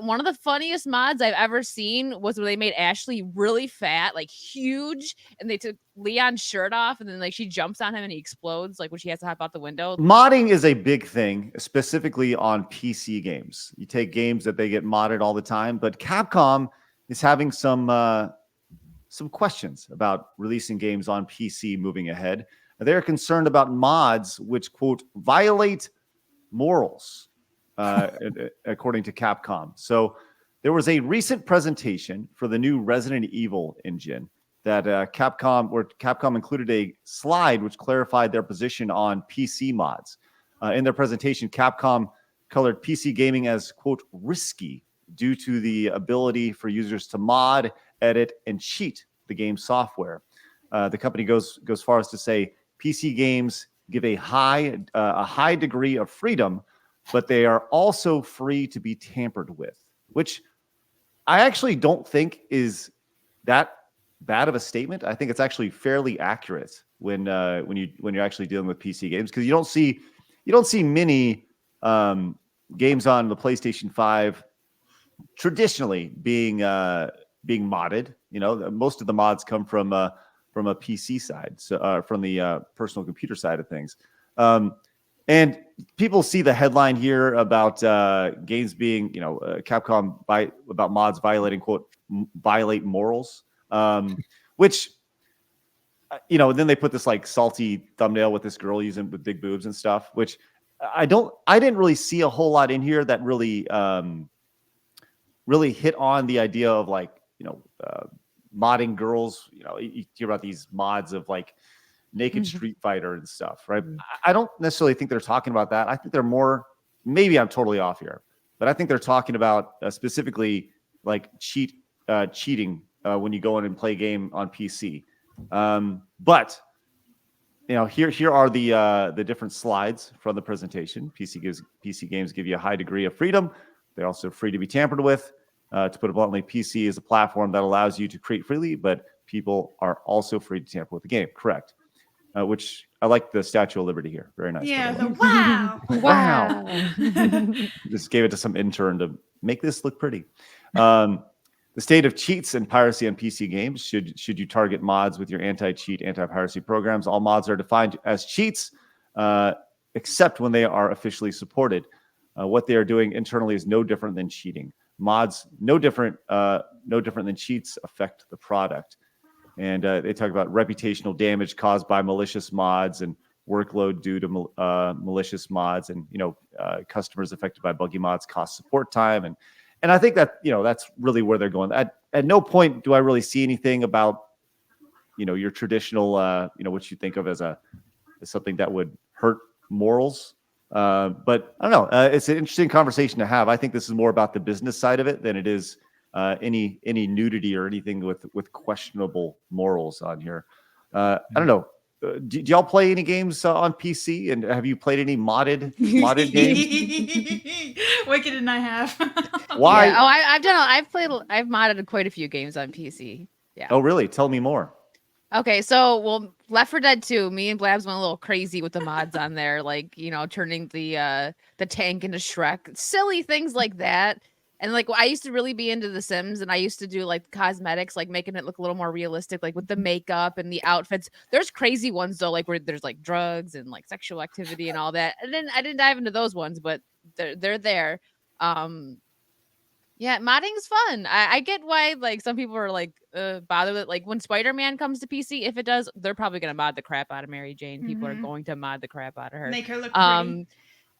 One of the funniest mods I've ever seen was when they made Ashley really fat, like huge, and they took Leon's shirt off, and then like she jumps on him and he explodes, like when she has to hop out the window. Modding is a big thing, specifically on PC games. You take games that they get modded all the time, but Capcom is having some questions about releasing games on PC moving ahead. They're concerned about mods which, quote, violate morals, according to Capcom. So there was a recent presentation for the new Resident Evil engine that Capcom included a slide which clarified their position on PC mods. In their presentation, Capcom colored PC gaming as, quote, risky due to the ability for users to mod, edit, and cheat the game's software. The company goes far as to say PC games give a high degree of freedom, but they are also free to be tampered with, which I actually don't think is that bad of a statement. I think it's actually fairly accurate when you're actually dealing with PC games, because you don't see many games on the PlayStation 5 traditionally being modded. You know, most of the mods come from a PC side, so from the personal computer side of things. And people see the headline here about games being, Capcom about mods violating, quote, violate morals, which, then they put this like salty thumbnail with this girl using with big boobs and stuff, which I didn't really see a whole lot in here that really hit on the idea of like, modding girls. You hear about these mods of like naked Street Fighter and stuff, right? I don't necessarily think they're talking about that. I think they're more, maybe I'm totally off here, but I think they're talking about specifically like cheating when you go in and play a game on PC. But here are the different slides from the presentation. PC games give you a high degree of freedom. They're also free to be tampered with. To put it bluntly, PC is a platform that allows you to create freely, but people are also free to tamper with the game. Correct. Which I like the Statue of Liberty here. Very nice. Yeah. Wow. Wow. Just gave it to some intern to make this look pretty. The state of cheats and piracy on PC games. Should you target mods with your anti-cheat, anti-piracy programs? All mods are defined as cheats, except when they are officially supported. What they are doing internally is no different than cheating. Mods, no different than cheats, affect the product. And they talk about reputational damage caused by malicious mods and workload due to malicious mods, and customers affected by buggy mods cost support time, and I think that that's really where they're going. At no point do I really see anything about your traditional what you think of as something that would hurt morals. But I don't know. It's an interesting conversation to have. I think this is more about the business side of it than it is any nudity or anything with questionable morals on here. I don't know. Do y'all play any games on PC? And have you played any modded games? Wicked and I have. Why? Yeah. Oh, I've modded quite a few games on PC. Yeah. Oh, really? Tell me more. Okay, so Left 4 Dead 2, me and Blabs went a little crazy with the mods on there, like, turning the tank into Shrek, silly things like that. And like I used to really be into The Sims, and I used to do like cosmetics, like making it look a little more realistic, like with the makeup and the outfits. There's crazy ones though, like where there's like drugs and like sexual activity and all that. And then I didn't dive into those ones, but they're there. Yeah, modding's fun. I get why like some people are like bothered with it. Like when Spider-Man comes to PC, if it does, they're probably gonna mod the crap out of Mary Jane. People are going to mod the crap out of her. Make her look pretty.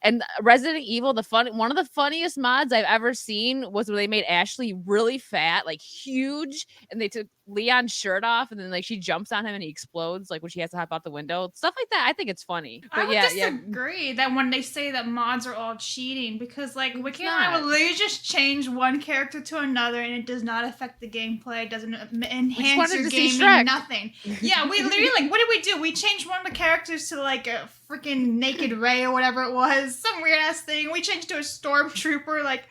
And Resident Evil, one of the funniest mods I've ever seen was when they made Ashley really fat, like huge, and they took Leon's shirt off, and then like she jumps on him and he explodes, like when she has to hop out the window. Stuff like that. I think it's funny. But I would disagree that when they say that mods are all cheating, because like Wiki and I will literally just change one character to another and it does not affect the gameplay, it doesn't enhance your gaming, nothing. Yeah, we literally like, what did we do? We changed one of the characters to like a freaking Naked Ray or whatever it was, some weird ass thing. We changed to a stormtrooper, like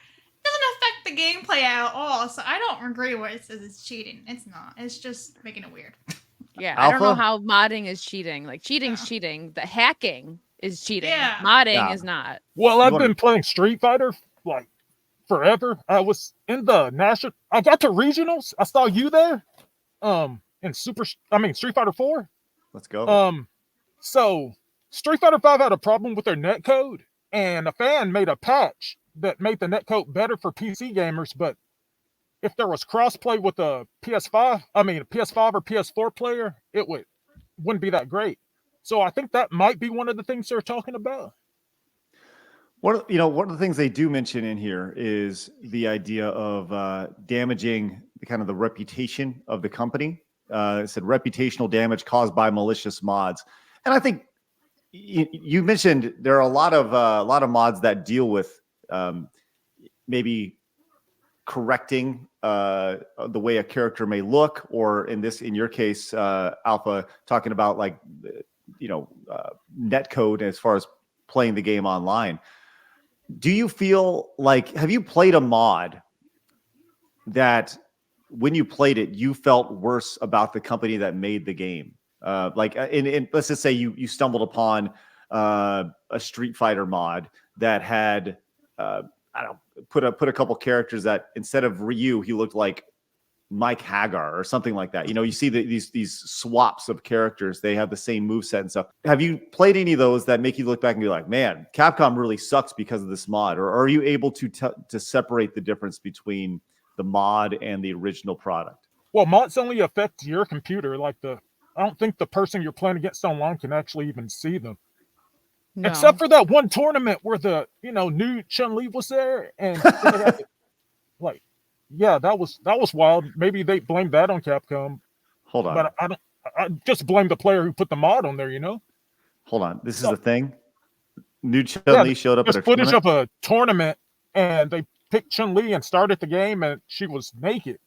doesn't affect the gameplay at all. So I don't agree when it says it's cheating. It's not. It's just making it weird. Yeah, Alpha? I don't know how modding is cheating. Like cheating's cheating. The hacking is cheating. Yeah. Modding is not. Well, I've been playing Street Fighter like forever. I was in the national. I got to regionals. I saw you there. In Street Fighter 4. Let's go. So Street Fighter 5 had a problem with their netcode, and a fan made a patch that made the netcode better for PC gamers. But if there was crossplay with a PS5 or PS4 player, wouldn't be that great. So I think that might be one of the things they're talking about. One of the things they do mention in here is the idea of damaging the reputation of the company. It said reputational damage caused by malicious mods, and I think you mentioned there are a lot of mods that deal with maybe correcting the way a character may look, or in your case, Alpha, talking about netcode as far as playing the game online. Do you feel like, have you played a mod that when you played it, you felt worse about the company that made the game? Let's just say you stumbled upon a Street Fighter mod that had, put a couple characters that instead of Ryu, he looked like Mike Hagar or something like that. You see these swaps of characters. They have the same moveset and stuff. Have you played any of those that make you look back and be like, man, Capcom really sucks because of this mod? Or are you able to separate the difference between the mod and the original product? Well, mods only affect your computer. I don't think the person you're playing against online can actually even see them. No. Except for that one tournament where the new Chun-Li was there, and yeah, that was wild. Maybe they blamed that on Capcom. Hold on. But I just blame the player who put the mod on there, Hold on. This is the thing. New Chun-Li showed up at a footage of a tournament, and they picked Chun-Li and started the game, and she was naked.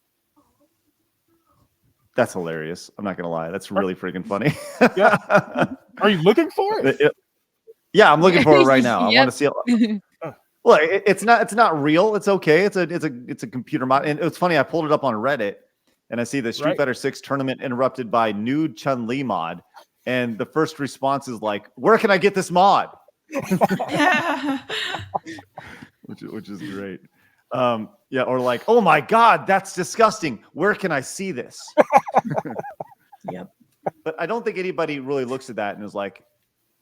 That's hilarious. I'm not going to lie. That's really freaking funny. Yeah. Are you looking for it? Yeah, I'm looking for it right now. I want to see it. Well, it's not real. It's okay. It's a computer mod, and it's funny. I pulled it up on Reddit, and I see the Street Fighter 6 tournament interrupted by nude Chun-Li mod, and the first response is like, "Where can I get this mod?" which is great. Or like, "Oh my God, that's disgusting. Where can I see this?" Yep. But I don't think anybody really looks at that and is like,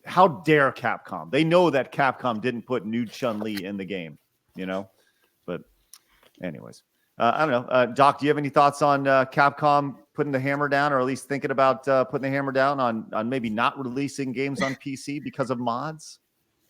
how dare Capcom? They know that Capcom didn't put nude Chun-Li in the game, But anyways, I don't know. Doc, do you have any thoughts on Capcom putting the hammer down, or at least thinking about putting the hammer down on maybe not releasing games on PC because of mods?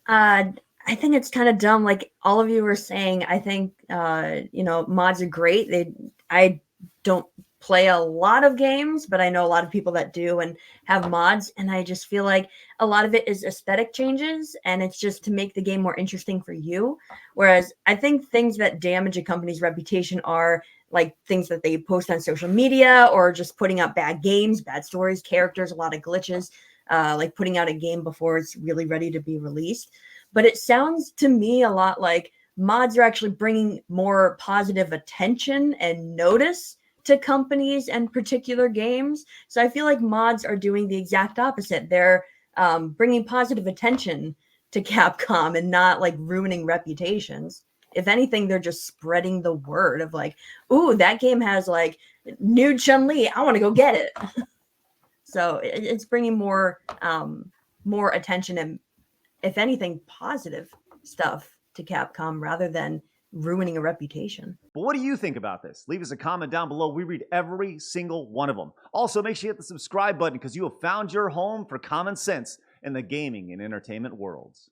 I think it's kind of dumb. Like all of you were saying, I think, mods are great. I don't play a lot of games, but I know a lot of people that do and have mods. And I just feel like a lot of it is aesthetic changes, and it's just to make the game more interesting for you. Whereas I think things that damage a company's reputation are like things that they post on social media, or just putting out bad games, bad stories, characters, a lot of glitches, like putting out a game before it's really ready to be released. But it sounds to me a lot like mods are actually bringing more positive attention and notice to companies and particular games. So I feel like mods are doing the exact opposite. They're bringing positive attention to Capcom and not like ruining reputations. If anything, they're just spreading the word of like, ooh, that game has like nude Chun-Li. I want to go get it. So it's bringing more attention and, if anything, positive stuff to Capcom rather than ruining a reputation. But what do you think about this? Leave us a comment down below. We read every single one of them. Also, make sure you hit the subscribe button because you have found your home for common sense in the gaming and entertainment worlds.